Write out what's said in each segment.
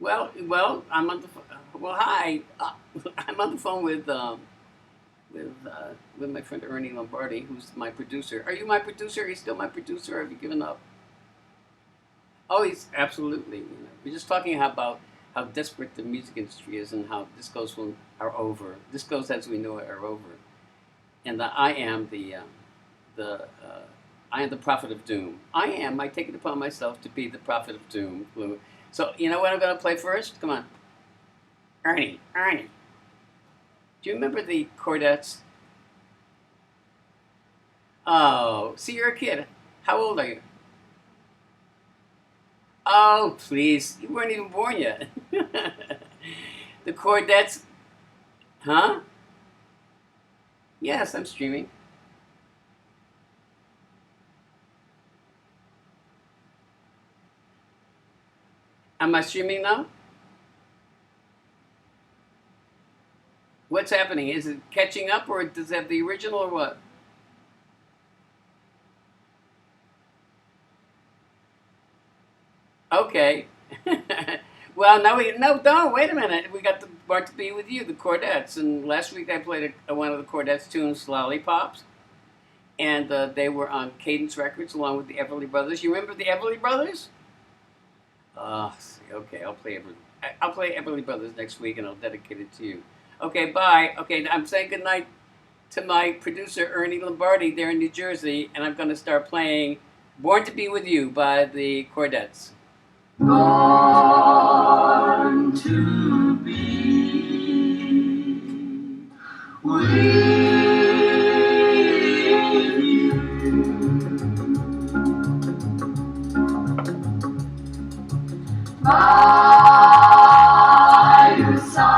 I'm on the well. Hi, I'm on the phone with with my friend Ernie Lombardi, who's my producer. Are you my producer? Are you still my producer? Or have you given up? Oh, he's absolutely. We're just talking about how desperate the music industry is and how discos are over. Discos, as we know it, are over. And the I am the prophet of doom. I am. I take it upon myself to be the prophet of doom. So you know what I'm going to play first? Come on, Ernie. Do you remember the Chordettes? Oh, see, you're a kid. How old are you? Oh, please, you weren't even born yet. The Chordettes, huh? Yes, I'm streaming. Am I streaming now? What's happening? Is it catching up, or does it have the original, or what? Okay. Well, now we no, don't wait a minute. We got the Born to Be with You, the Chordettes, and last week I played one of the Chordettes tunes, Lollipops, and they were on Cadence Records along with the Everly Brothers. You remember the Everly Brothers? Okay, I'll play Everly Brothers next week, and I'll dedicate it to you. Okay, bye. Okay, I'm saying goodnight to my producer Ernie Lombardi there in New Jersey, and I'm going to start playing "Born to Be with You" by the Chordettes. Born to be with by your side,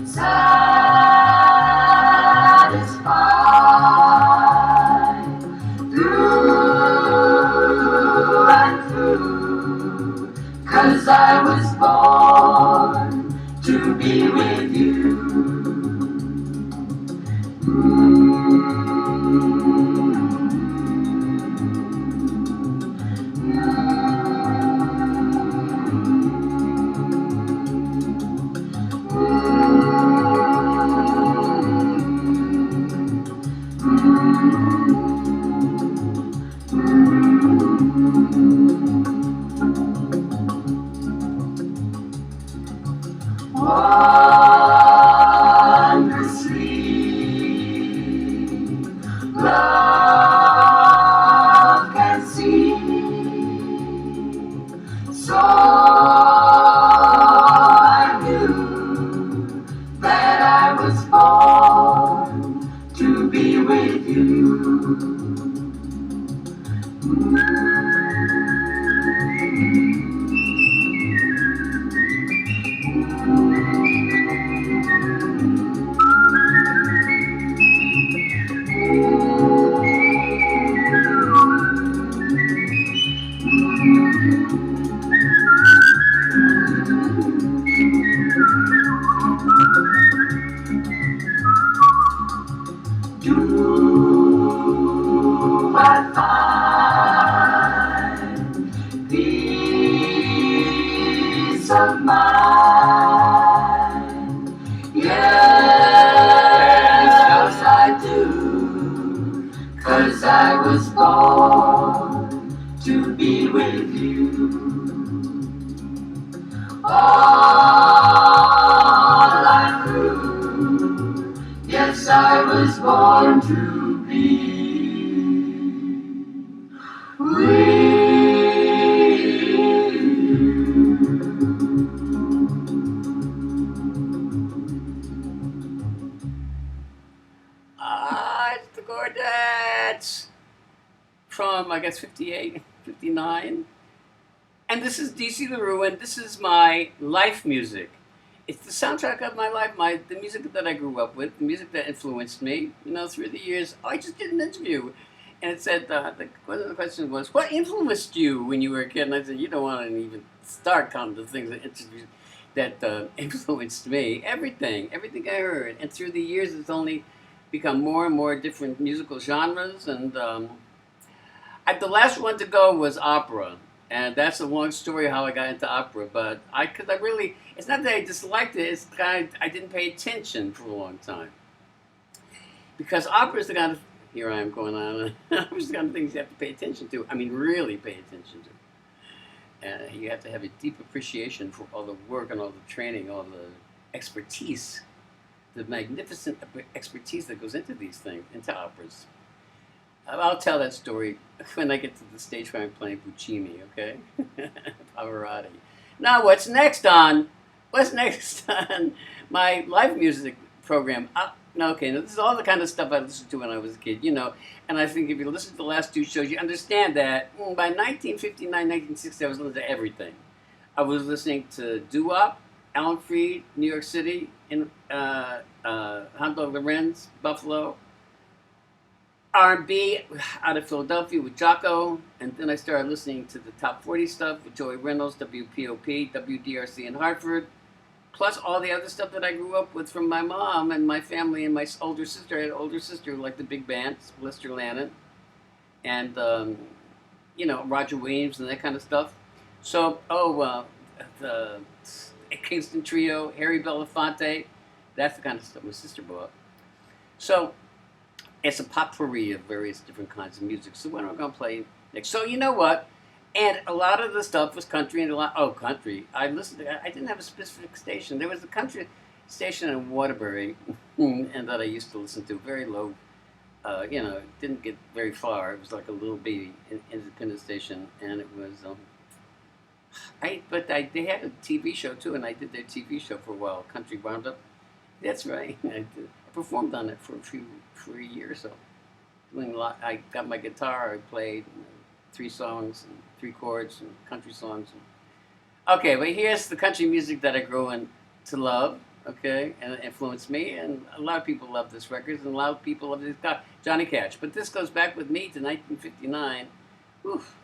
satisfied through and through, 'cause I was born to be with you. Wondrously, love can see. So I knew that I was born to be with you. Do I find peace of mind? Yes, I do, 'cause I was born to be with you. All I knew, yes, I was born to be with it's the Chordettes from, I guess, 58, 59. And this is DC LaRue, and this is my life music. It's the soundtrack of my life, the music that I grew up with, the music that influenced me, through the years. I just did an interview, and it said, one of the questions was, what influenced you when you were a kid? And I said, you don't want to even start counting the things that influenced me. Everything I heard. And through the years, it's only become more and more different musical genres. And the last one to go was opera. And that's a long story how I got into opera. But because I really, it's not that I disliked it. It's kind of, I didn't pay attention for a long time because opera is the kind of, here I am going on. Opera is the kind of things you have to pay attention to. I mean, really pay attention to. And you have to have a deep appreciation for all the work and all the training, all the expertise, the magnificent expertise that goes into these things, into operas. I'll tell that story when I get to the stage where I'm playing Puccini, okay? Pavarotti. Now, what's next on? What's next on my live music program? No, okay, now this is all the kind of stuff I listened to when I was a kid, you know. And I think if you listen to the last two shows, you understand that by 1959, 1960, I was listening to everything. I was listening to doo-wop, Alan Freed, New York City, in Hondo Lorenz, Buffalo, R&B out of Philadelphia with Jocko, and then I started listening to the top 40 stuff with Joey Reynolds, WPOP, WDRC in Hartford, plus all the other stuff that I grew up with from my mom and my family and my older sister. I had an older sister who liked the big bands, Lister Lannon, and Roger Williams and that kind of stuff. So, the Kingston Trio, Harry Belafonte, that's the kind of stuff my sister bought. So it's a potpourri of various different kinds of music. So what am I going to play next? So you know what? And a lot of the stuff was country and country. I listened to, I didn't have a specific station. There was a country station in Waterbury and that I used to listen to, very low, didn't get very far. It was like a little baby independent station, and it was, they had a TV show too, and I did their TV show for a while, Country Roundup. That's right. I performed on it for a year or so. Doing a lot. I got my guitar. I played 3 songs and 3 chords and country songs. Okay, but here's the country music that I grew to love. Okay, and it influenced me, and a lot of people love this record, and a lot of people love this guy, Johnny Cash. But this goes back with me to 1959. Oof.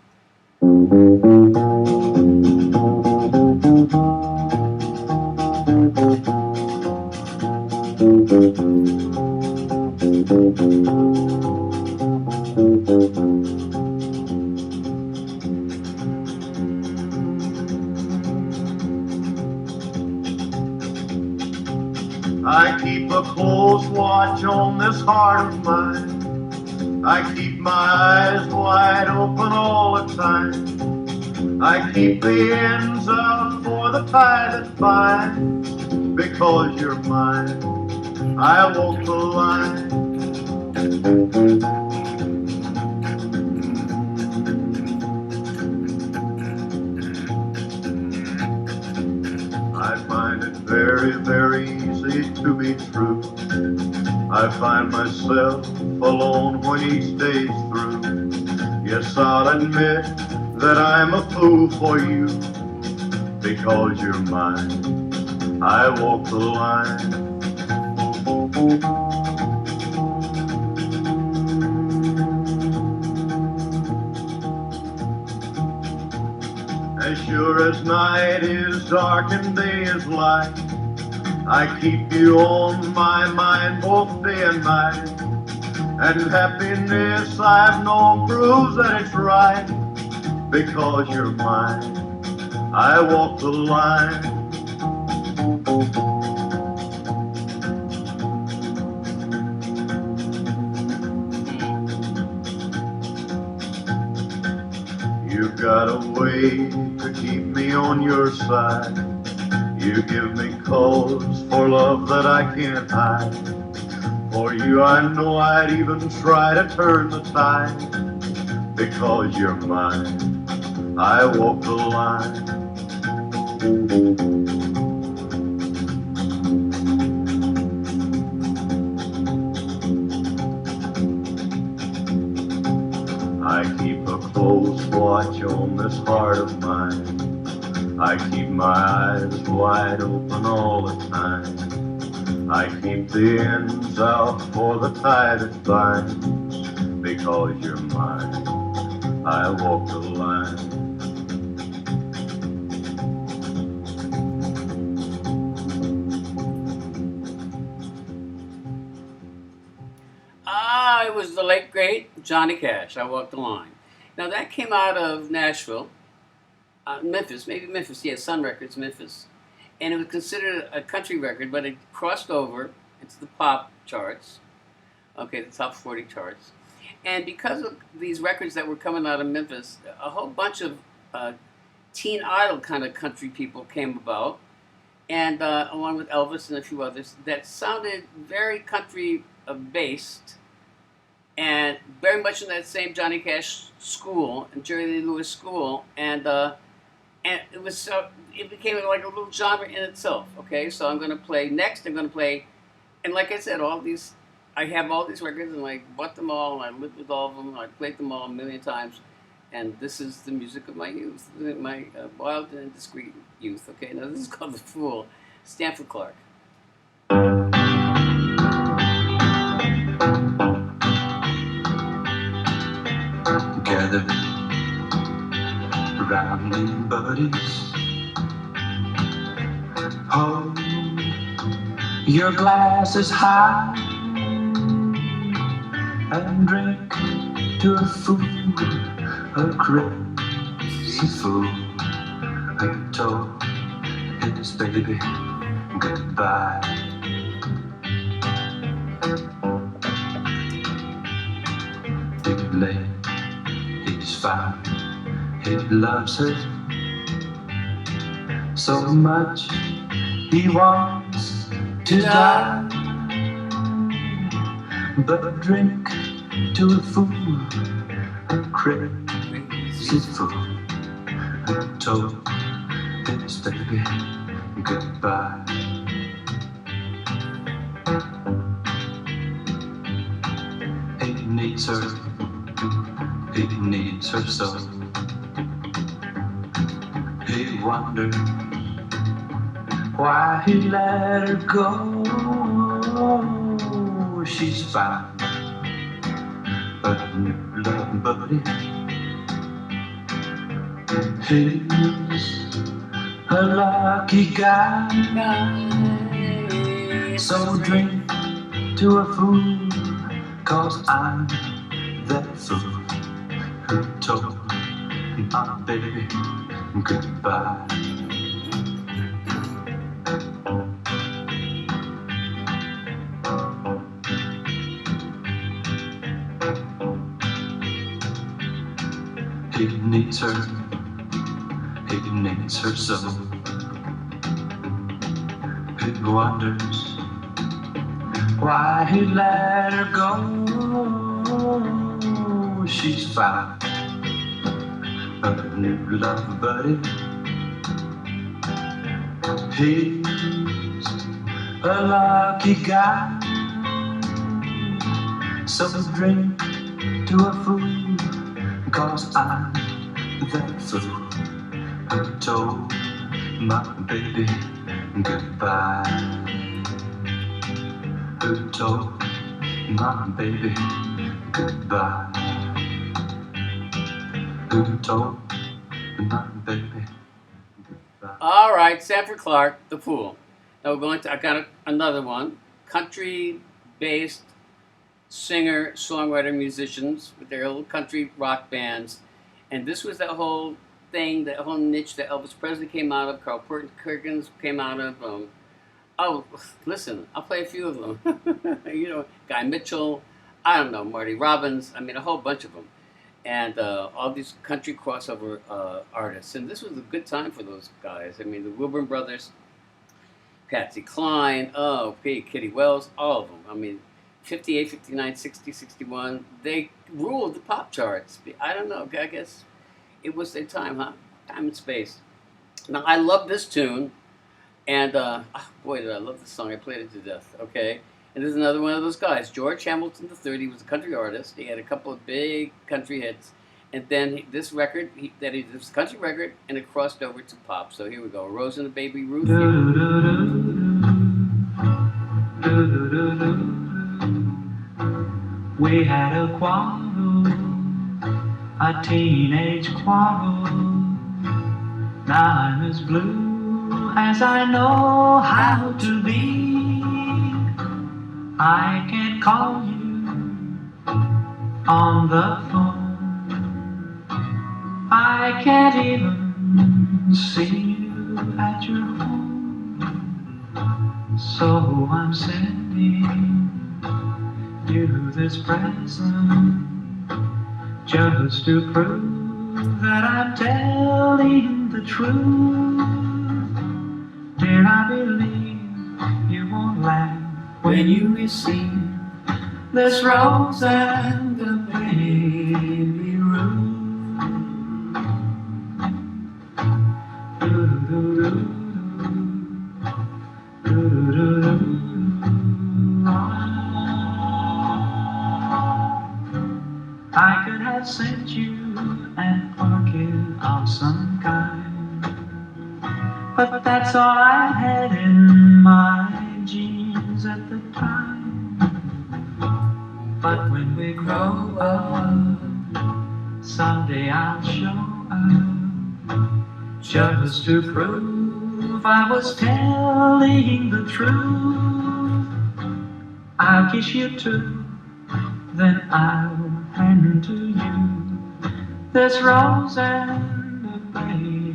I keep a close watch on this heart of mine. I keep my eyes wide open all the time. I keep the ends out for the tie that binds. Because you're mine, I walk the line. I find it very, very easy to be true. I find myself alone when each day's through. Yes, I'll admit that I'm a fool for you. Because you're mine, I walk the line. As sure as night is dark and day is light, I keep you on my mind both day and night. And happiness I've known proves that it's right. Because you're mine, I walk the line. You've got a way to keep me on your side. You give me cause for love that I can't hide. For you I know I'd even try to turn the tide. Because you're mine, I walk the line. I keep a close watch on this heart of mine. I keep my eyes wide open all the time. I keep the ends out for the tie that binds. Because you're mine, I walk the line. It was the late, great Johnny Cash. I Walked the Line. Now, that came out of Nashville, Memphis, maybe Memphis, yeah, Sun Records, Memphis. And it was considered a country record, but it crossed over into the pop charts, okay, the top 40 charts. And because of these records that were coming out of Memphis, a whole bunch of teen idol kind of country people came about, and along with Elvis and a few others, that sounded very country based and very much in that same Johnny Cash school and Jerry Lee Lewis school, and it was it became like a little genre in itself. Okay, so I'm going to play next. I'm going to play, and like I said, all these I have all these records and I bought them all. And I lived with all of them. I played them all a million times, and this is the music of my youth, my wild and indiscreet youth. Okay, now this is called "The Fool," Stanford Clark. Gather around me, buddies. Hold your glasses high and drink to a fool, a crazy fool who told his baby goodbye. Too late, he's found he loves her so much he wants to die. But drink to a fool, a crazy fool who told his baby goodbye. He needs her, he needs her so. He wondered why he let her go. She's found a new love buddy. He's a lucky guy. So drink to a fool, 'cause I'm that fool who told my baby goodbye. He needs her, he needs her so. He wonders why he let her go. She's found a new love buddy. He's a lucky guy. So drink to a fool, 'cause I'm that fool who told my baby goodbye. Who told my baby goodbye. Who told my baby goodbye. All right, Stanford Clark, "The Fool." Now we're going to. I got another one. Country-based singer, songwriter, musicians with their little country rock bands, and this was that whole thing, that whole niche that Elvis Presley came out of, Carl Perkins came out of. Oh, listen, I'll play a few of them. Guy Mitchell, I don't know, Marty Robbins. I mean, a whole bunch of them, and all these country crossover artists. And this was a good time for those guys. I mean, the Wilburn Brothers, Patsy Cline, Kitty Wells, all of them. I mean, 58, 59, 60, 61, they ruled the pop charts. I don't know, I guess it was their time, huh? Time and space. Now, I love this tune, and boy, did I love this song. I played it to death, okay? And there's another one of those guys, George Hamilton III. He was a country artist. He had a couple of big country hits, and then this record, this was a country record, and it crossed over to pop. So here we go, Rose and the Baby Ruth. We had a quarrel, a teenage quarrel. Now I'm as blue as I know how to be. I can't call you on the phone. I can't even see you at your home. So I'm sending you this present just to prove that I'm telling the truth. Dear, I believe you won't laugh when you receive this rose and the baby Ruth. I could have sent you an orchid of some kind, but that's all I had in my jeans at the time. But when we grow up, someday I'll show up just to prove I was telling the truth. I'll kiss you too, then I'll hand to you this rose and a baby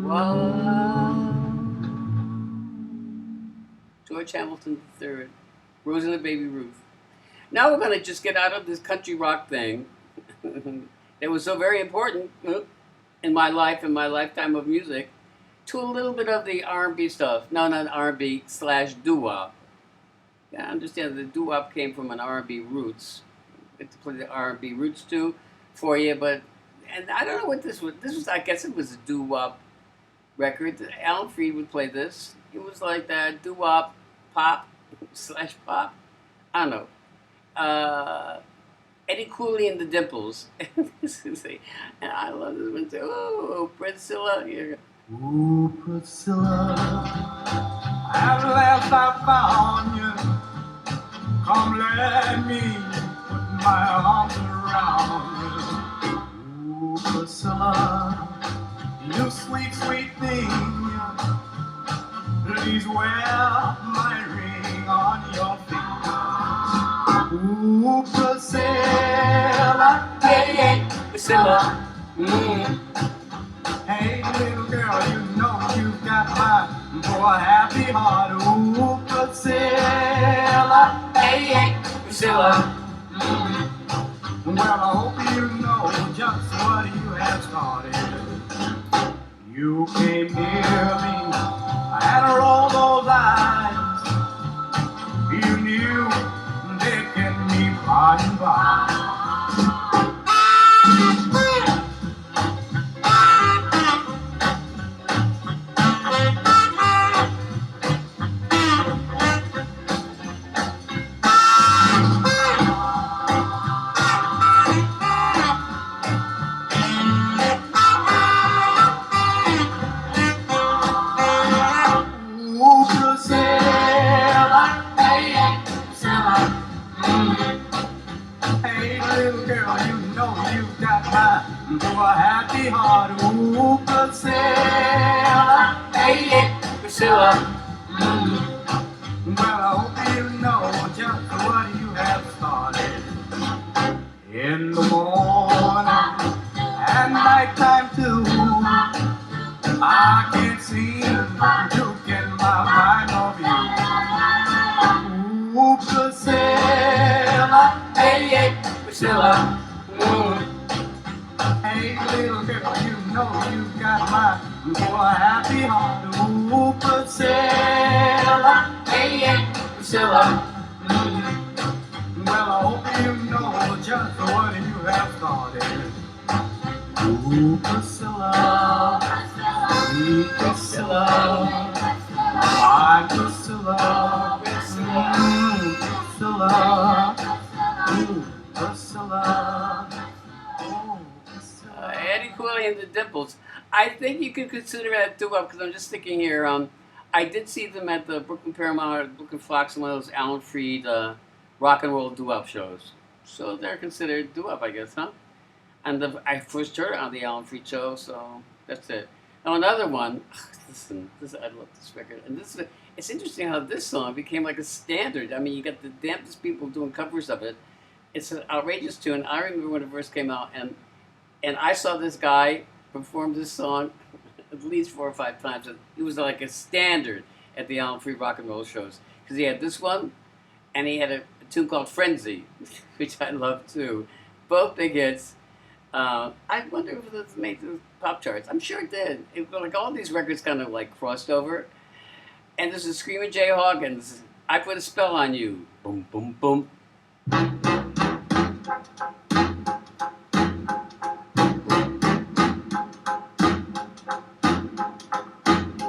Wow. George Hamilton III, Rose and the Baby Ruth. Now we're going to just get out of this country rock thing that was so very important in my life, in my lifetime of music, to a little bit of the R&B stuff. No, not R&B / doo-wop. Yeah, I understand the doo-wop came from an R&B roots. I have to play the R&B roots too for you, but and I don't know what this was. This was, I guess, it was a doo-wop record. Alan Freed would play this. It was like that doo-wop pop / pop. I don't know. Eddie Cooley and the Dimples. And I love this one too. Oh, Priscilla. Ooh, Priscilla, at last I found you. Come let me put my arms around you. Ooh, Priscilla, you sweet, sweet thing. Please wear my ring on your finger. Ooh, Priscilla, Hey, hey, Priscilla. Hey, little girl, you know you've got my poor happy heart. Ooh, Priscilla. Hey, hey, Priscilla. Well, I hope you know just what you have started. You came near me and rolled those eyes. You knew they'd get me by and by. Ooh, Priscilla, Hey, hey, Priscilla. well, I hope you know just what you have started. In the morning and nighttime too, I can't seem to get my mind off you. Ooh, Priscilla, Hey, hey, Priscilla. hey, little girl, you know you got my poor happy heart. Ooh, Priscilla, Hey, hey, Priscilla. well, I hope you know just what you have started. Ooh, Priscilla, sweet Priscilla, my Priscilla, Priscilla, ooh, Priscilla. Eddie Cooley and the Dimples. I think you could consider that doo-wop because I'm just thinking here. I did see them at the Brooklyn Paramount, or Brooklyn Fox, one of those Alan Freed rock and roll doo-wop shows. So they're considered doo-wop, I guess, huh? And I first heard it on the Alan Freed show, so that's it. Now another one. Listen, I love this record, and it's interesting how this song became like a standard. I mean, you got the damnedest people doing covers of it. It's an outrageous tune. I remember when it first came out, and I saw this guy perform this song at least 4 or 5 times. It was like a standard at the Alan Free rock and roll shows because he had this one, and he had a tune called Frenzy, which I love too. Both big hits. I wonder if it made the pop charts. I'm sure it did. Like all these records kind of like crossed over. And this is Screaming Jay Hawkins. I Put a Spell on You. Boom, boom, boom.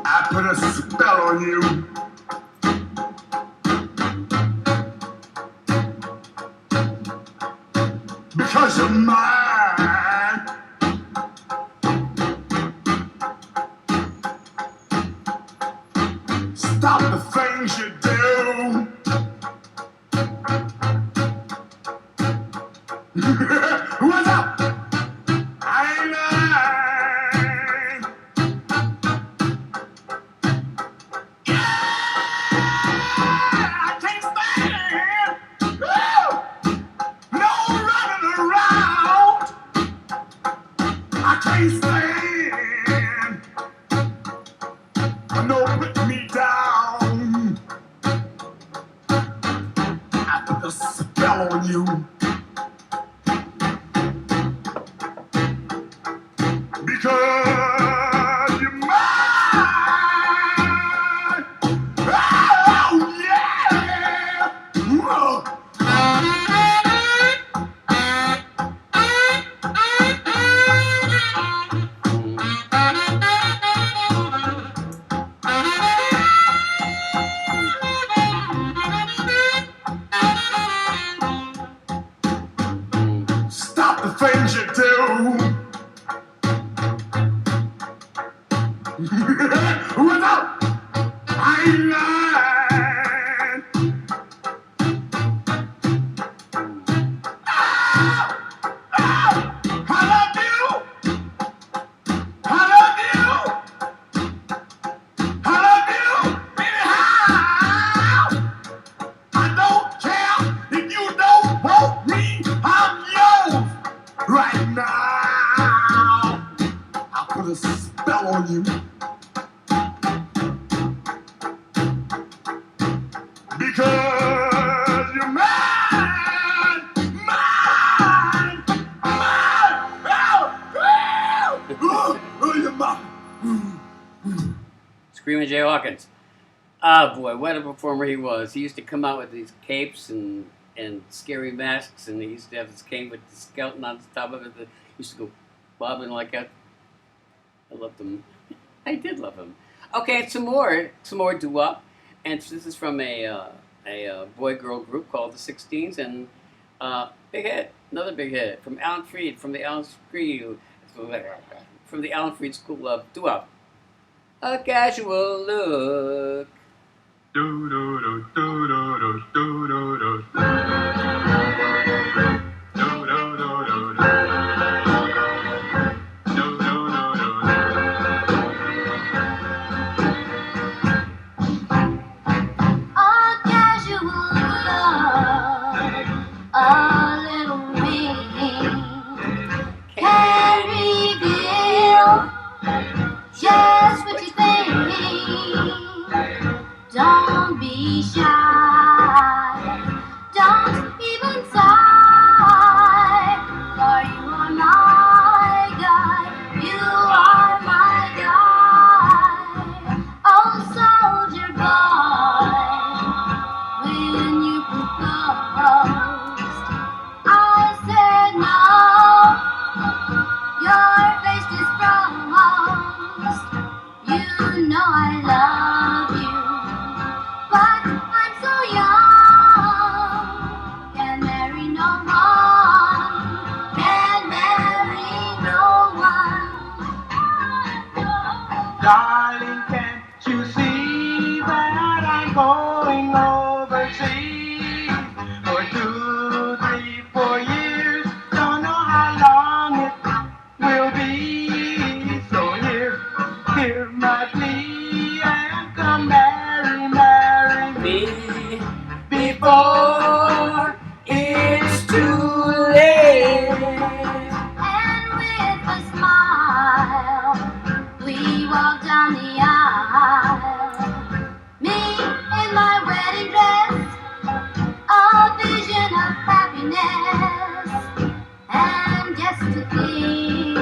I put a spell on you. Because you're mine. Stop the things you do. What's up? I ain't lying. Yeah, I can't stand. Woo! No running around. I can't stand. No put me down. I put a spell on you. Because you're mine. Oh, yeah. Whoa. Stop the things you do. What's up? I ain't lying. Oh, oh, I love you. I love you. I love you. Anyhow, I don't care if you don't want me. I'm yours right now. I'll put a spell on you. Because you're mine, mine, mine. Oh, you're mine. Screaming Jay Hawkins. Ah, boy, what a performer he was. He used to come out with these capes and scary masks, and he used to have this cane with the skeleton on the top of it that used to go bobbing like that. I loved him. I did love him. Okay, some more doo-wop. And this is from a boy-girl group called the 16s, and big hit, another big hit from Alan Freed, from the Alan Freed School of Doo-wop. A Casual Look. Do do do do do do do do do. Just what you think. Don't be shy. Don't even sigh. For you are my guy. You are my guy. Oh, soldier boy. When you proposed, I said no. Your face is froze. You know I love you, but I'm so young. Can marry no one. Can marry no one. Darling, can't you see that I'm going overseas for 2, 3, 4 years? Don't know how long it will be. So hear my plea and come marry me. before it's too late. And with a smile, we walk down the aisle. Me in my wedding dress, a vision of happiness. And just to think,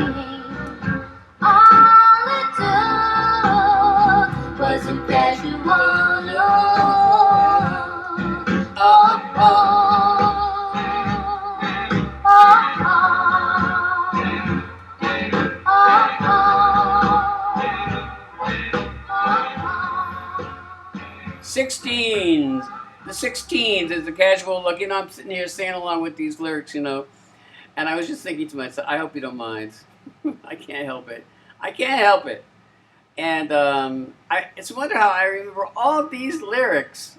all it took was some casual love. Oh, oh, oh, oh, 16s. The 16s is the casual look. You know, I'm sitting here saying along with these lyrics, you know, and I was just thinking to myself, I hope you don't mind. I can't help it. I can't help it. And it's a wonder how I remember all these lyrics.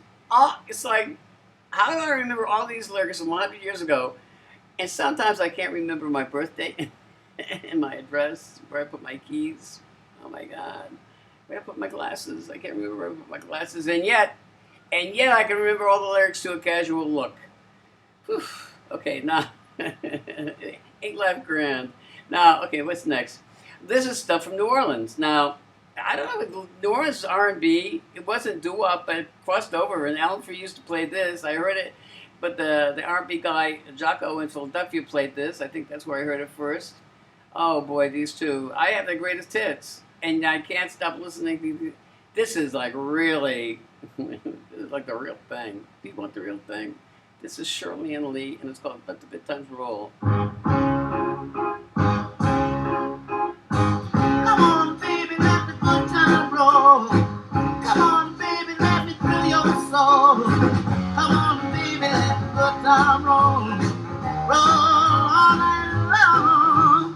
It's like, how do I remember all these lyrics from 100 years ago? And sometimes I can't remember my birthday and my address, where I put my keys. Oh my God. Where I put my glasses. I can't remember where I put my glasses. And yet I can remember all the lyrics to A Casual Look. Whew. Okay, now, Ain't Life Grand. Now, okay, what's next? This is stuff from New Orleans. Now, I don't know, New Orleans R&B, it wasn't doo-wop, but it crossed over, and Alan Free used to play this. I heard it, but the R&B guy, Jocko in Philadelphia, played this. I think that's where I heard it first. Oh boy, these two. I have the greatest hits, and I can't stop listening to this. Is like really, this is like the real thing. Do you want the real thing? This is Shirley and Lee, and it's called Let the Good Times Roll. Come on, baby, let the good time roll. Come on, baby, let me thrill your soul. Come on, baby, let the good time roll. Roll all night long.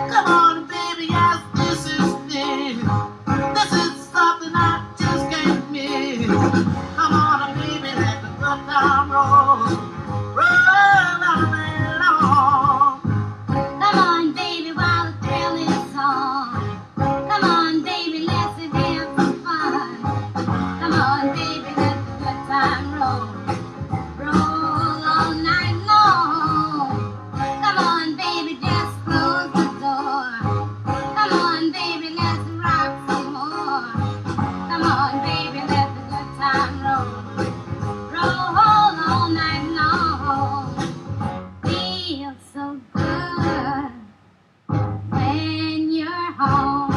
Come on, baby, yes, this is this. This is something I just can't miss. Come on, baby, let the good time roll. Roll all night long. Come on, baby, while the thrill is on. Come on, baby, let's have some fun. Come on, baby, let the good time roll. Roll all night long. Come on, baby, just close the door. Come on, baby, let's rock some more. Come on, baby, let the good time roll. Roll all night long. Feels so good when you're home.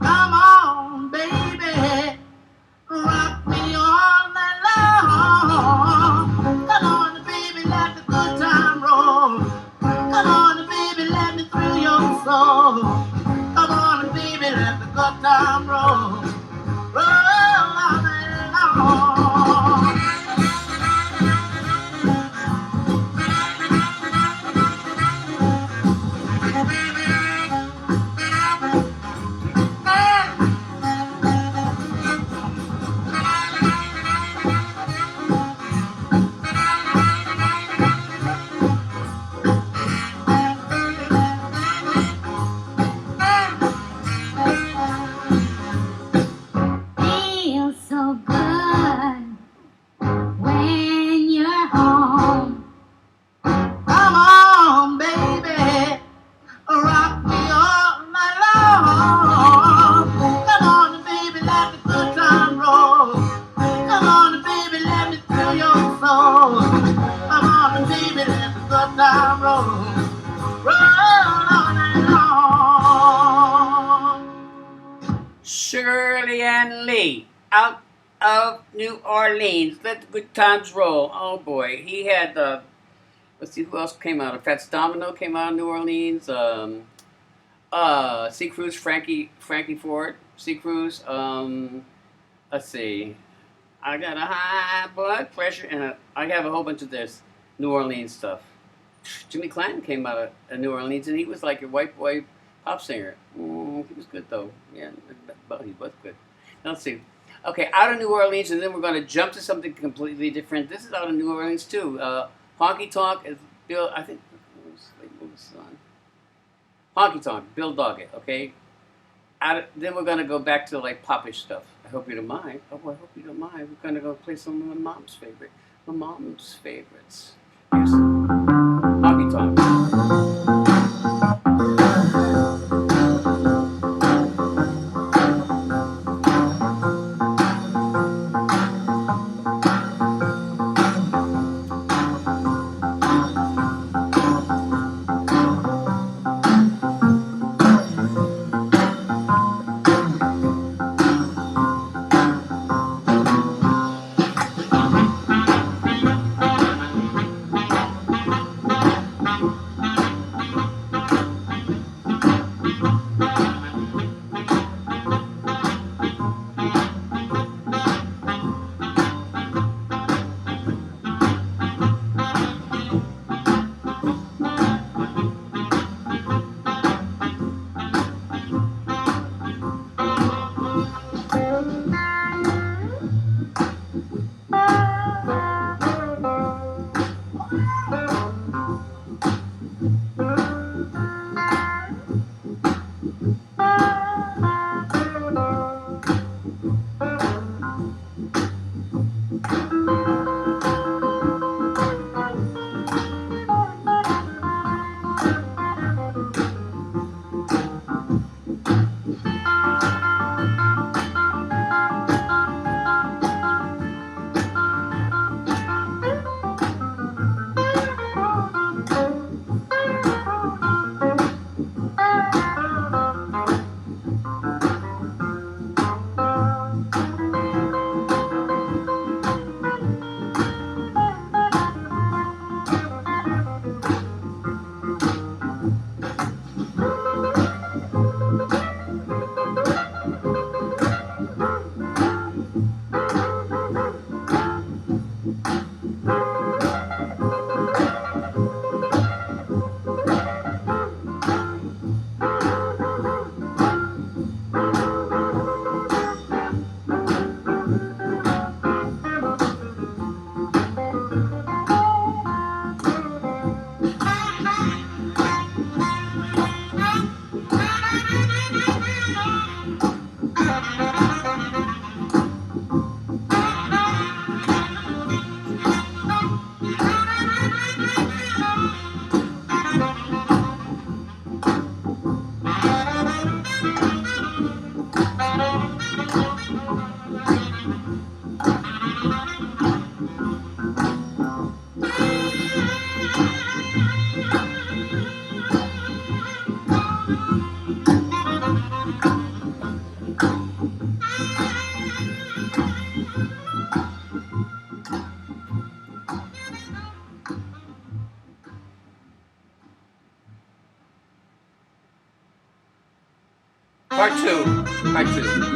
Come on, baby, rock me all night long. Come on, baby, let the good time roll. Come on, baby, let me thrill your soul. Come on, baby, let the good time roll. Roll all night long. Feels so good when you're home. Come on, baby, rock me all night long. Come on, baby, let the good time roll. Come on, baby, let me thrill your soul. Come on, baby, let the good time roll. Roll all night long. Shirley and Lee, out of New Orleans. Let the good times roll. Oh boy, he had let's see who else came out. Fats Domino came out of New Orleans. C. Cruz, Frankie Ford, C. Cruz. Let's see. I got a high blood pressure, and I have a whole bunch of this New Orleans stuff. Jimmy Clanton came out of New Orleans, and he was like a white boy pop singer. He was good though. Yeah, but he was good. Now, let's see. Okay, out of New Orleans, and then we're going to jump to something completely different. This is out of New Orleans too. Honky Tonk is Bill. I think. What was this on? Honky Tonk, Bill Doggett. Okay. Then we're going to go back to like popish stuff. I hope you don't mind. Oh, I hope you don't mind. We're gonna go play some of my mom's favorites. Here's Honky Tonk. Part two. Part two.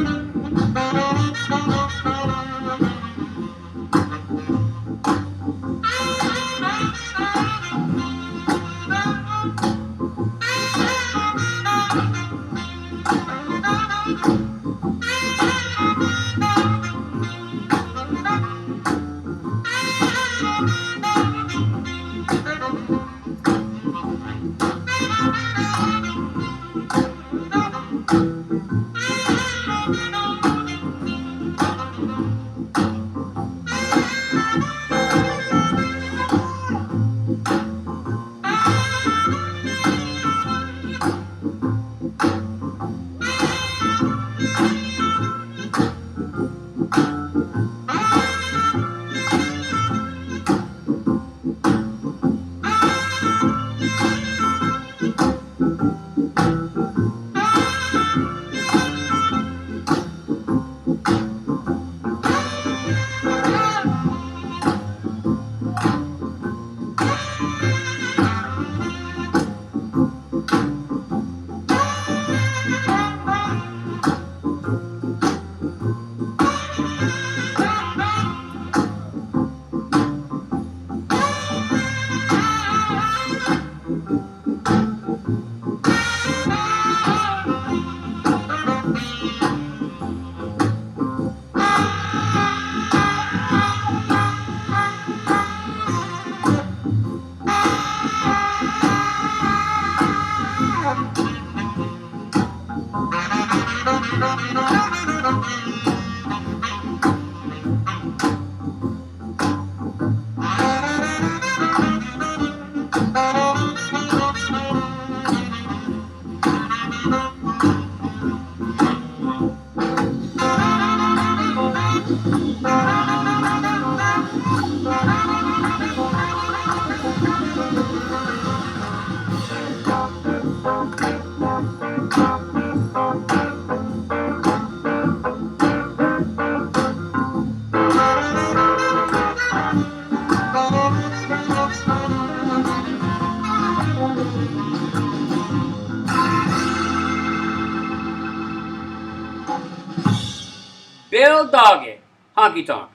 Bill Doggett, Honky Tonk.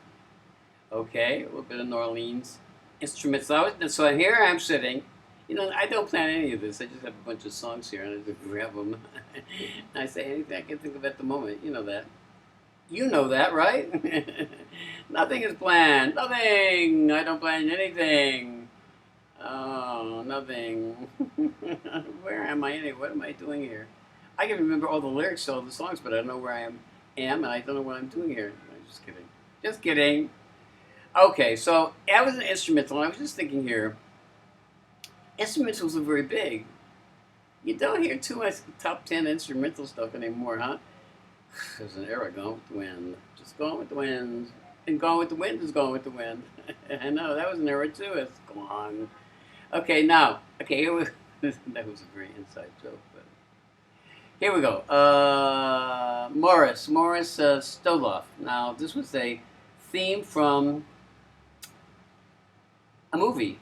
Okay, a little bit of New Orleans instruments. So here I am sitting. You know, I don't plan any of this. I just have a bunch of songs here, and I just grab them. I say anything I can think of at the moment. You know that. You know that, right? Nothing is planned. Nothing. I don't plan anything. Oh, nothing. Where am I anyway? What am I doing here? I can remember all the lyrics to all the songs, but I don't know where I am, and I don't know what I'm doing here. I'm just kidding. Just kidding. Okay, so that was an instrumental. And I was just thinking here. Instrumentals are very big. You don't hear too much top 10 instrumental stuff anymore, huh? There's an era going with the wind. Just going with the wind. And going with the wind is going with the wind. I know, that was an era too. It's gone. Okay, now, here we that was a very inside joke, but here we go. Morris Stoloff. Now, this was a theme from a movie.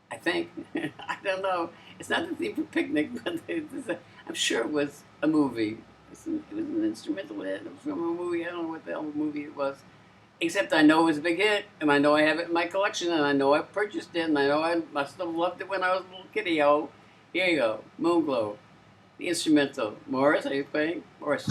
I think. I don't know. It's not the theme for Picnic, but I'm sure it was a movie. It was an instrumental hit from a movie. I don't know what the hell movie it was. Except I know it was a big hit, and I know I have it in my collection, and I know I purchased it, and I know I must have loved it when I was a little kitty-o. Here you go. Moonglow. The instrumental. Morris, are you playing? Morris.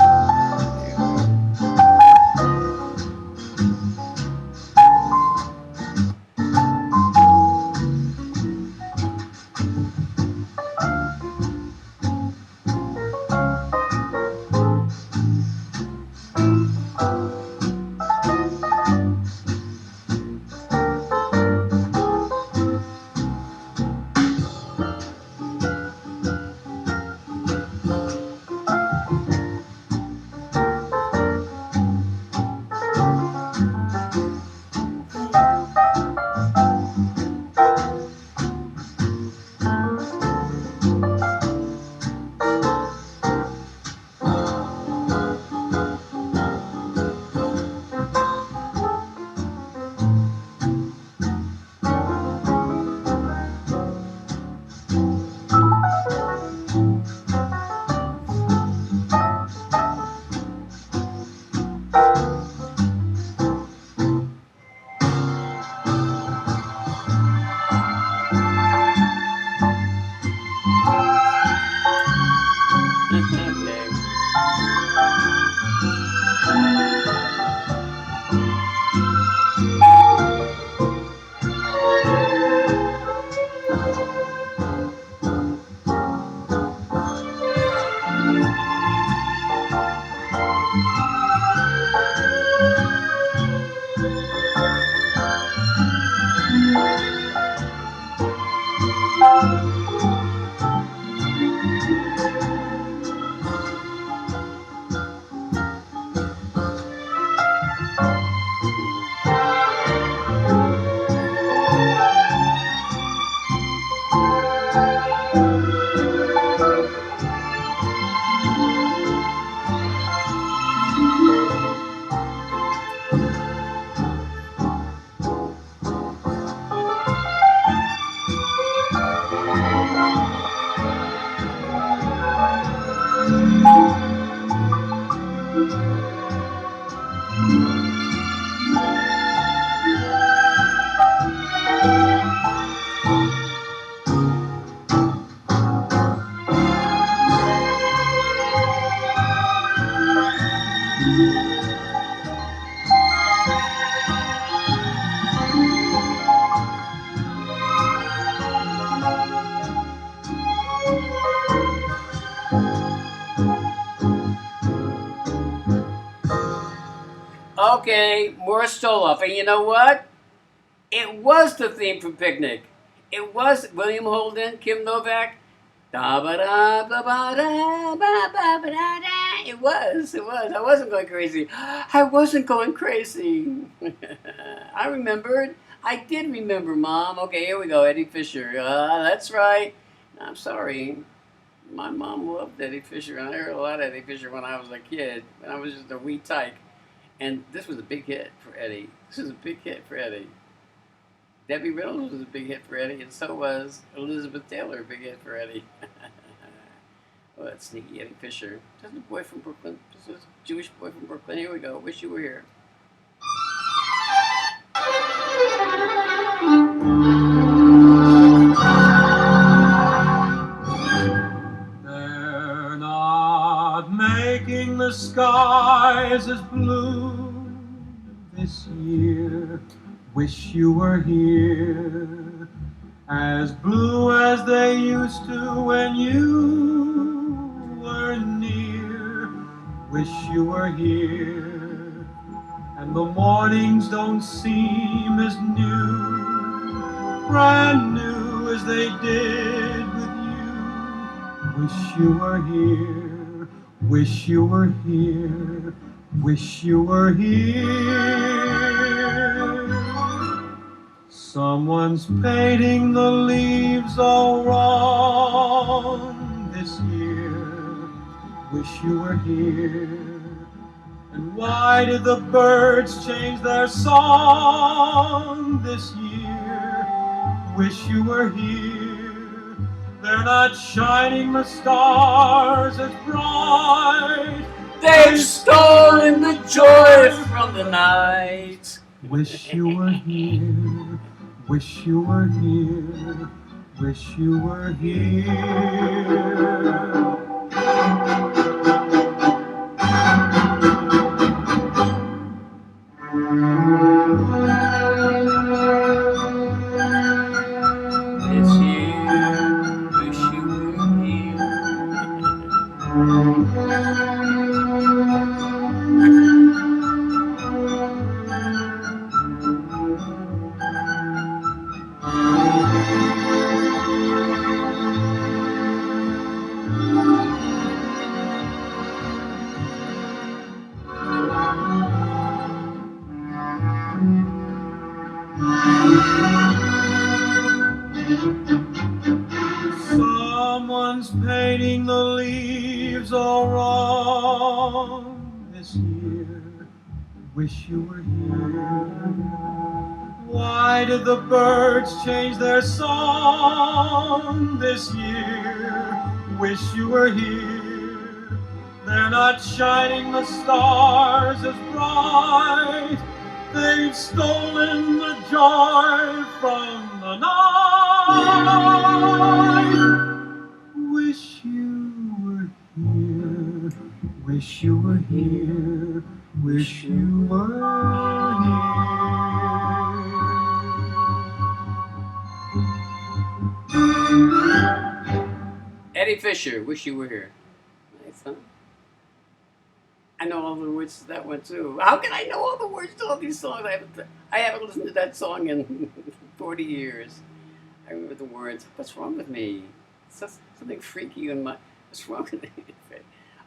Okay, Morris Stoloff. And you know what? It was the theme from Picnic. It was William Holden, Kim Novak. Da ba da ba ba da ba ba ba da da. It was. I wasn't going crazy. I wasn't going crazy. I remembered. I did remember, Mom. Okay, here we go. Eddie Fisher. That's right. I'm sorry. My mom loved Eddie Fisher, and I heard a lot of Eddie Fisher when I was a kid. When I was just a wee tyke. And this was a big hit for Eddie. This was a big hit for Eddie. Debbie Reynolds was a big hit for Eddie, and so was Elizabeth Taylor, a big hit for Eddie. Oh, that sneaky Eddie Fisher. Just a boy from Brooklyn. Just a Jewish boy from Brooklyn. Here we go. Wish you were here. They're not making the skies as blue this year. Wish you were here. As blue as they used to when you were near. Wish you were here. And the mornings don't seem as new, brand new as they did with you. Wish you were here. Wish you were here. Wish you were here. Someone's painting the leaves all wrong this year. Wish you were here. And why did the birds change their song this year? Wish you were here. They're not shining the stars as bright. They've stolen the joy from the night. Wish you were here. Wish you were here. Wish you were here. This year, wish you were here. Someone's painting the leaves all wrong this year. Wish you were here. Why did the birds change their song this year? Wish you were here. They're not shining the stars as bright. They've stolen the joy from the night. Wish you were here. Wish you were here. Wish you were here. Eddie Fisher, wish you were here. Nice, huh? I know all the words to that one too. How can I know all the words to all these songs? I haven't listened to that song in 40 years. I remember the words. What's wrong with me? Something freaky in my. What's wrong with me?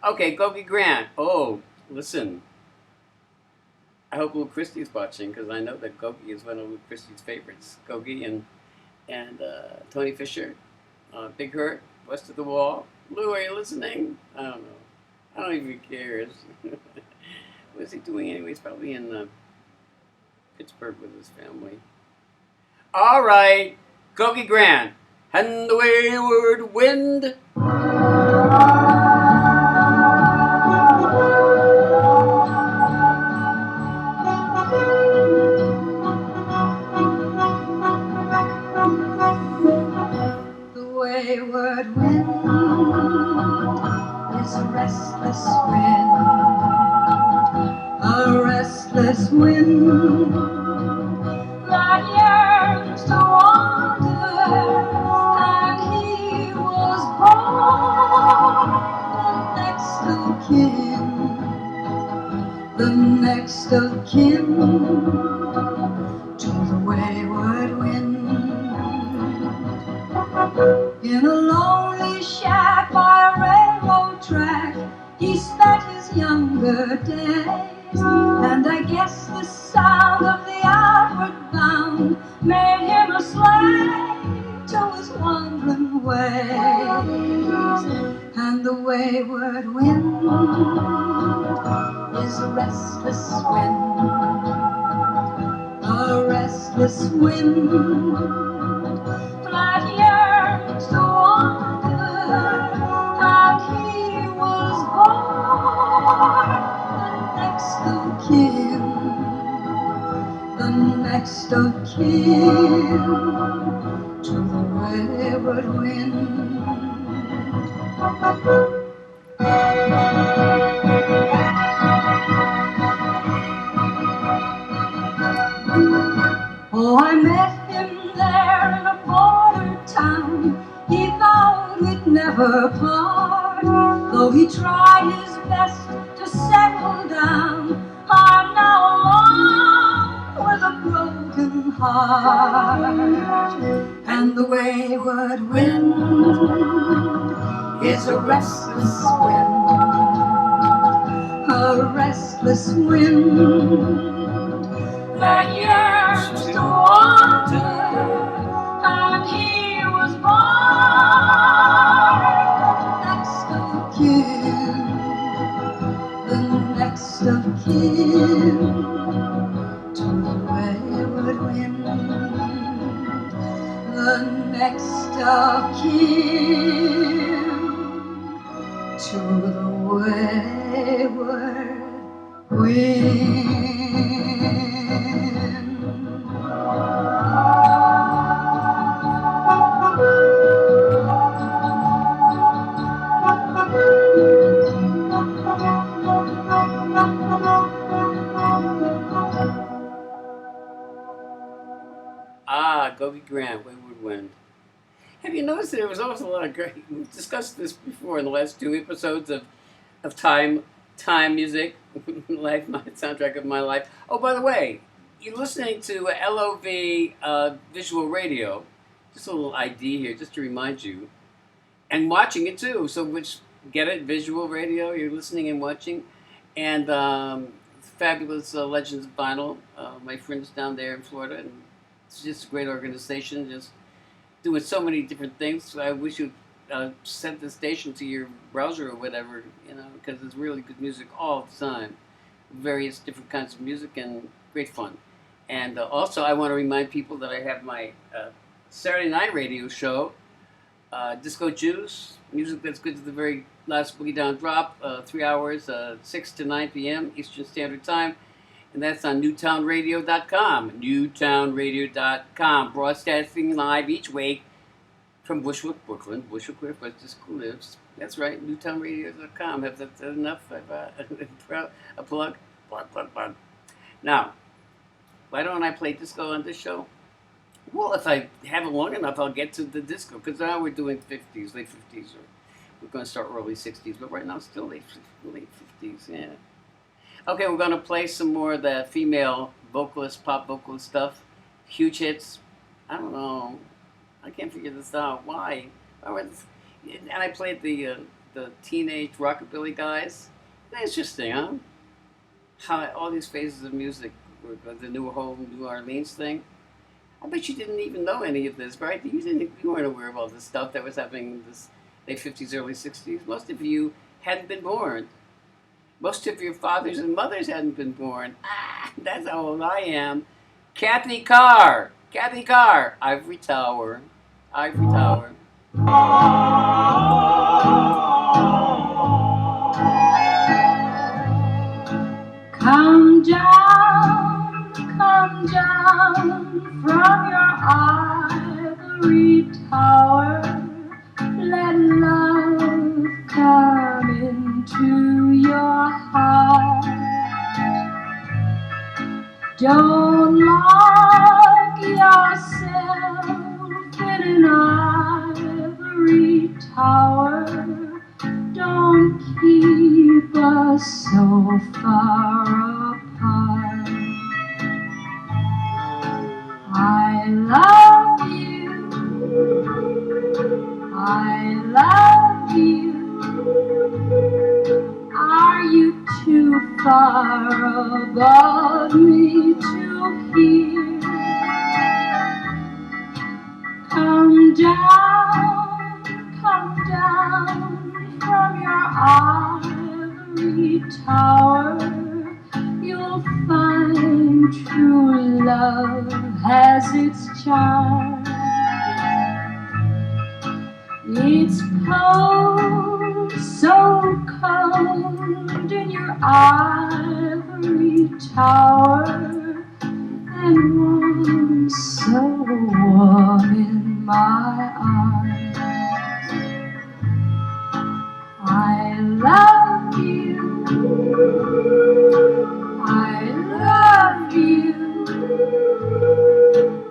Okay, Gogi Grant. Oh, listen. I hope Lou Christie's watching because I know that Gogi is one of Lou Christie's favorites. Gogi and Tony Fisher, Big Hurt, West of the Wall. Lou, are you listening? I don't know. I don't even care. What is he doing anyway? He's probably in Pittsburgh with his family. All right, Gogi Grant and the Wayward Wind. The wayward wind is a restless wind that yearns to wander, and he was born the next of kin to the wayward wind. In a lonely shack by a railroad track, he spent summer days, and I guess the sound of the outward bound made him a slave to his wandering ways. And the wayward wind is a restless wind, a restless wind that yearns to wander, and he was born the next of kin to the wayward wind. Oh, I met him there in a border town. He vowed we'd never part, though he tried his best to settle down. I'm now alone with a broken heart, and the wayward wind is a restless wind, a restless wind that yearns to wander, and he was born the next of kin to the wayward wind, the next of kin to the wayward wind. Gobi Grant, Wayward Wind. Have you noticed there was always a lot of great, we've discussed this before in the last 2 episodes of time music, life, my soundtrack of my life. Oh, by the way, you're listening to LOV Visual Radio, just a little ID here, just to remind you, and watching it too, so which, get it, Visual Radio, you're listening and watching, and fabulous Legends of Vinyl, my friends down there in Florida, and it's just a great organization, just doing so many different things. I wish you'd send the station to your browser or whatever, because it's really good music all the time. Various different kinds of music and great fun. And also, I want to remind people that I have my Saturday night radio show, Disco Juice, music that's good to the very last boogie down drop, 3 hours, 6 to 9 p.m. Eastern Standard Time. And that's on newtownradio.com. Newtownradio.com. Broadcasting live each week from Bushwick, Brooklyn. Bushwick, where Francisco lives. That's right, newtownradio.com. Have that enough? A plug? Plug. Now, why don't I play disco on this show? Well, if I have it long enough, I'll get to the disco. Because now we're doing 50s, late 50s. Or we're going to start early 60s. But right now, it's still late 50s, yeah. Okay, we're going to play some more of the female vocalist, pop vocalist stuff. Huge hits. I don't know. I can't figure this out. Why? And I played the teenage rockabilly guys. Interesting, huh? How all these phases of music, the New Orleans thing. I bet you didn't even know any of this, right? You weren't aware of all this stuff that was happening in this late 50s, early 60s. Most of you hadn't been born. Most of your fathers and mothers hadn't been born. That's how old I am. Kathy Carr, Ivory Tower. Come down from your ivory tower. Let love come into your heart. Don't lock yourself in an ivory tower. Don't keep us so far apart. I love you. Are you too far above me to hear. Come down from your ivory tower. You'll find true love has its charm. It's cold, so cold in your ivory tower, and warm, so warm in my arms. I love you, I love you.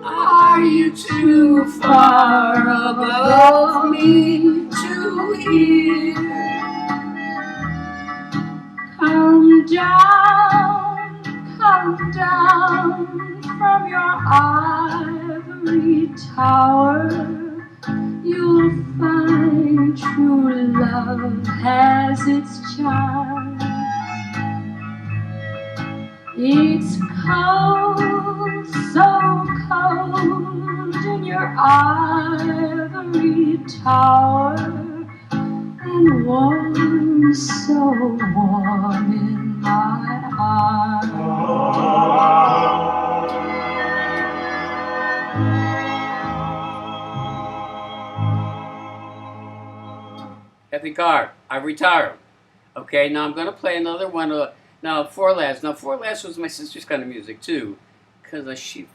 Are you too far above me to hear? Come down from your ivory tower. You'll find true love has its charm. It's cold, so cold in your ivory tower, and warm, so warm in my arms. Kathy Carr, I retire. Okay, now I'm going to play another one. Now, Four Lads. Now, Four Lads was my sister's kind of music, too. Because she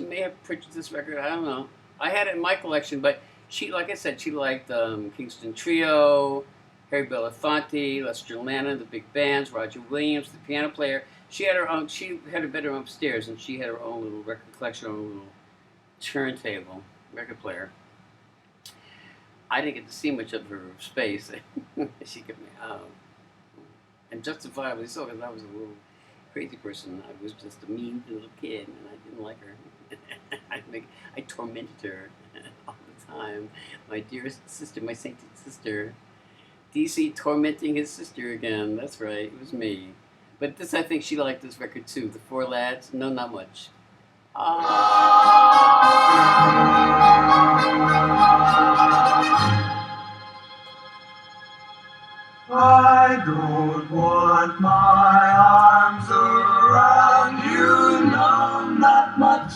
may have purchased this record. I don't know. I had it in my collection, but she, like I said, she liked Kingston Trio, Harry Belafonte, Lester Lannon, the big bands, Roger Williams, the piano player. She had her own. She had her bedroom upstairs, and she had her own little record collection, her own little turntable record player. I didn't get to see much of her space. She kept me out. And justifiably so, because I was a little crazy person. I was just a mean little kid, and I didn't like her. I tormented her all the time. My dearest sister, my sainted sister. DC tormenting his sister again. That's right, it was me. But this, I think she liked this record too. The Four Lads. No, not much. I don't want my arms around you, no, not much.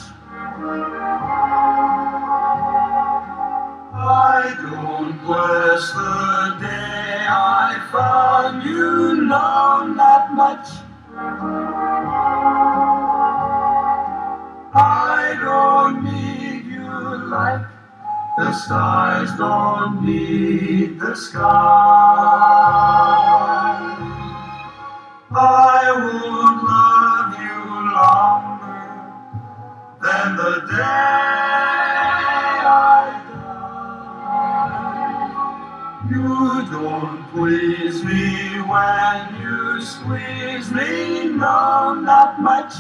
I don't bless the day I found you, no, not much. I don't need you like the stars don't need the sky. I won't love you longer than the day I die. You don't please me when you squeeze me, no, not much.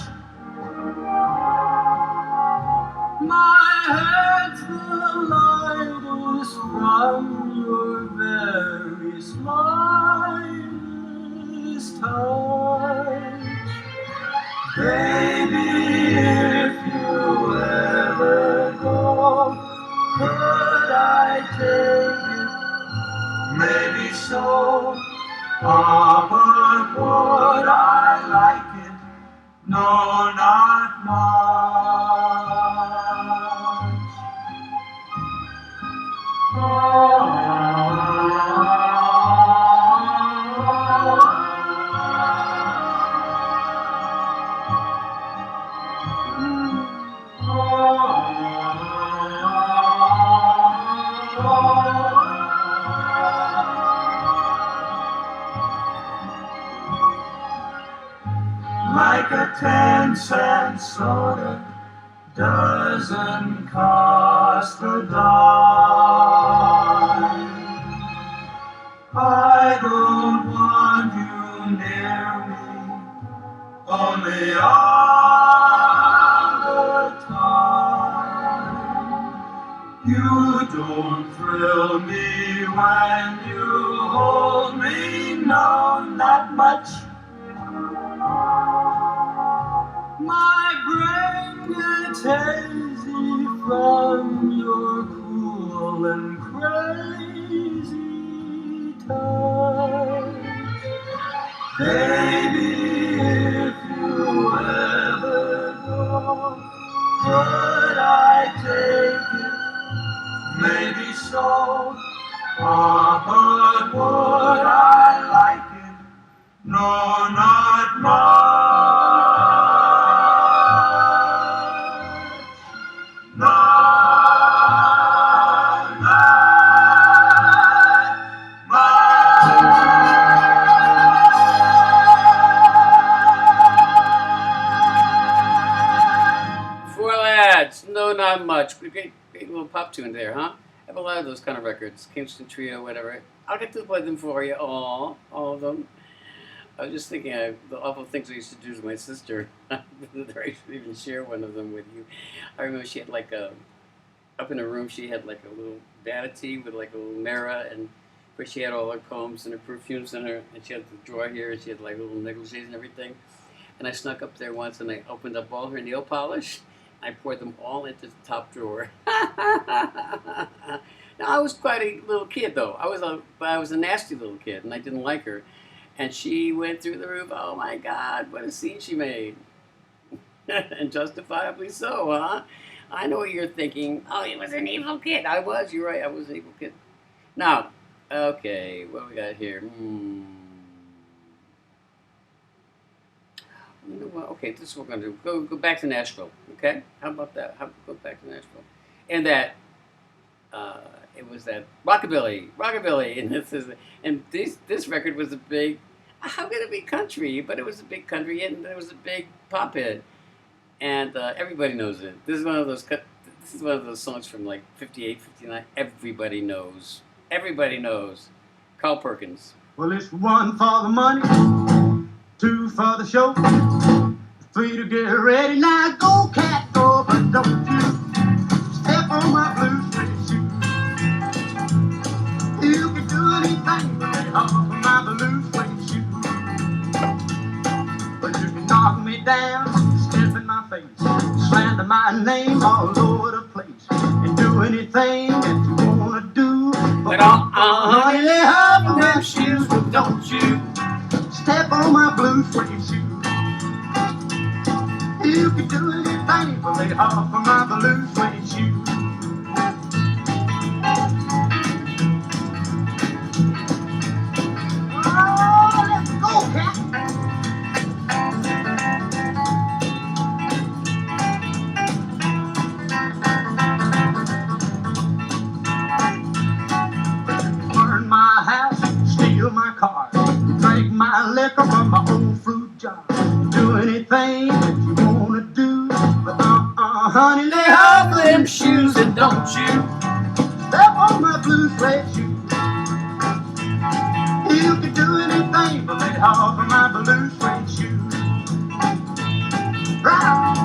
My head's the lightest from your very slightest touch. Baby, if you ever go, could I take it? Maybe so, but would I like it? No, not much. Like a 10-cent soda doesn't cost a dime. I don't want you near me, only all the time. You don't thrill me when you hold me, no, not much. daisy from your cool and crazy touch. Baby, if you ever go, would I take it? Maybe so. Ah, but would I like it? No, not much. Not much. Four Lads, no, not much. Great little pop tune there, huh? I have a lot of those kind of records, Kingston Trio, whatever. I'll get to play them for you, all of them. I was just thinking of the awful things I used to do to my sister. I should even share one of them with you. I remember she had like up in her room, she had like a little vanity with like a little mirror, and where she had all her combs and her perfumes in her, and she had the drawer here, and she had like little negligees and everything. And I snuck up there once, and I opened up all her nail polish. I poured them all into the top drawer. Now I was quite a little kid, though. I was a nasty little kid, and I didn't like her. And she went through the roof. Oh my God, what a scene she made. And justifiably so, huh? I know what you're thinking. Oh, he was an evil kid. I was, you're right, I was an evil kid. Now, okay, what we got here? You know what? Okay, this is what we're going to do. Go back to Nashville, okay? How about that? Go back to Nashville. And that, it was that rockabilly, and this record was a big, how could it be country? But it was a big country hit, and it was a big pop hit, and everybody knows it. This is one of those songs from like 58, 59. Everybody knows. Carl Perkins. Well, it's one for the money, two for the show, three to get ready. Now go, cat, go, but don't you step on my blue suede shoe. You can do anything but lay off of my blue suede shoe. But you can knock me down, step in my face, slander my name all over the place, and do anything that you wanna do. But honey, lay off of them shoes, but don't you step on my blue suede shoe. You can do anything but lay off of my blue suede shoe. Oh, let's go, cat. Burn my house, steal my car, drink my liquor from my old fruit jar. Do anything that you wanna do, but honey, lay off them shoes and don't you step on my blue suede shoe. You can do anything but lay off of my blue suede shoe. Right.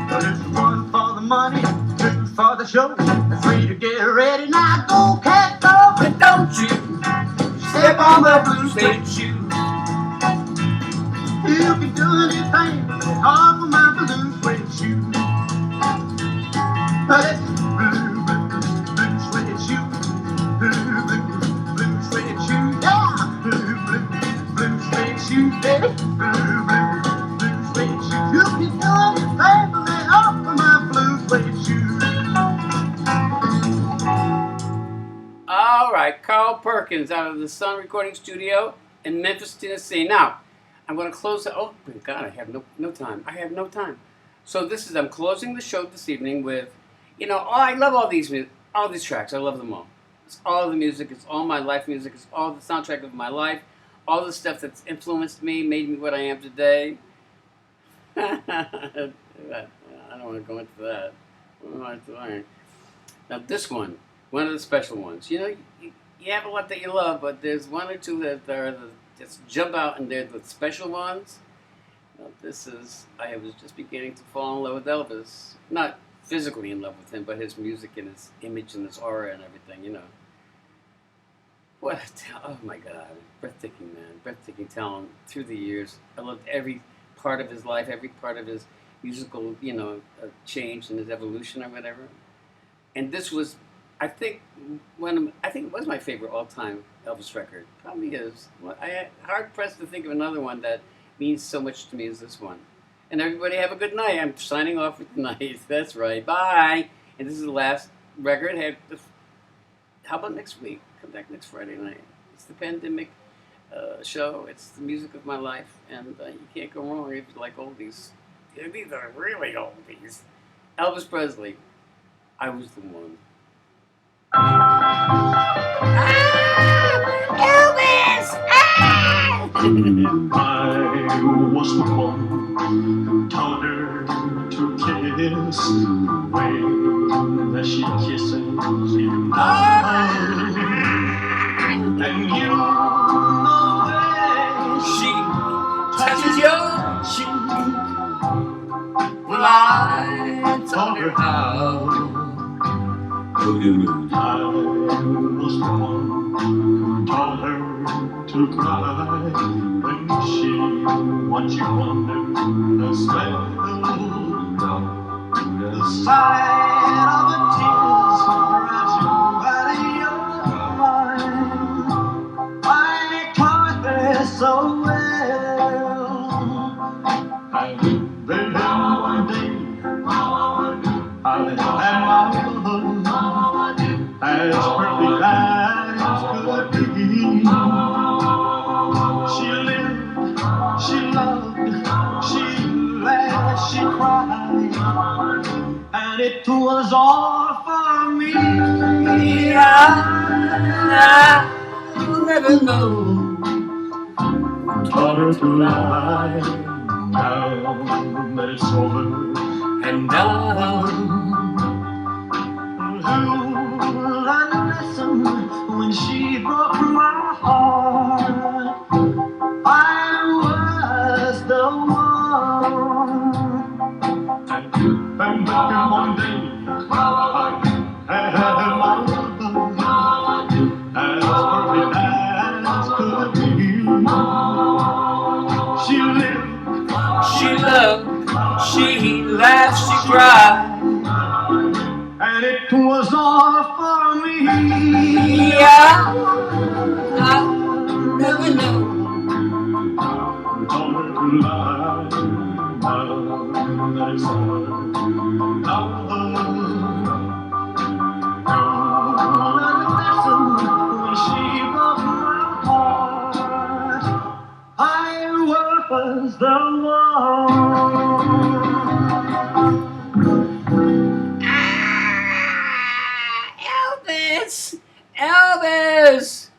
But it's one for the money, two for the show, and three to get ready. Now go, cat, go, but don't you step on my blue suede shoe. You can do anything but lay off of my blue suede shoe. But it's blue suede shoe, blue suede shoe, yeah, blue suede shoe, baby, blue suede shoe. You can do anything but lay off of my blue suede shoe. All right, Carl Perkins out of the Sun Recording Studio in Memphis, Tennessee. Now, I'm going to close the. Oh my God, I have no time. I have no time. So I'm closing the show this evening with, I love all these tracks. I love them all. It's all the music. It's all my life music. It's all the soundtrack of my life. All the stuff that's influenced me, made me what I am today. I don't want to go into that. Now this one of the special ones. You have a lot that you love, but there's one or two that just jump out, and they're the special ones. Well, I was just beginning to fall in love with Elvis. Not physically in love with him, but his music and his image and his aura and everything, you know. Oh my God, breathtaking man, breathtaking talent through the years. I loved every part of his life, every part of his musical, change and his evolution or whatever. And this was, I think, I think it was my favorite all-time Elvis record. Probably is. Well, hard pressed to think of another one that means so much to me as this one. And everybody have a good night. I'm signing off for tonight. That's right. Bye. And this is the last record. How about next week? Come back next Friday night. It's the pandemic show. It's the music of my life, and you can't go wrong if you like oldies. Yeah, these are really oldies. Elvis Presley. I was the one. Elvis! Ah! I was the one who told her to kiss the way that she kisses you. And you know way She touches your cheek. Well, I told her how. I was the one who told her to cry when she watched you under the spell. The sight of the tears drives you out of your mind. I taught her so well. And then one day I had my woman as perfect as could be. She lived, she loved, she laughed, she cried, and it was all for me. I'll never know who taught her to lie. Now that it's over and done. Who listened when she broke my heart? I was the one. And back in one day, I had my love as perfect as could be. She lived, She loved, she laughed, she cried. and it was all for me. I'll never know. Told her to lie, now that it's over. When she broke my heart, I was the one. Elvis! Elvis!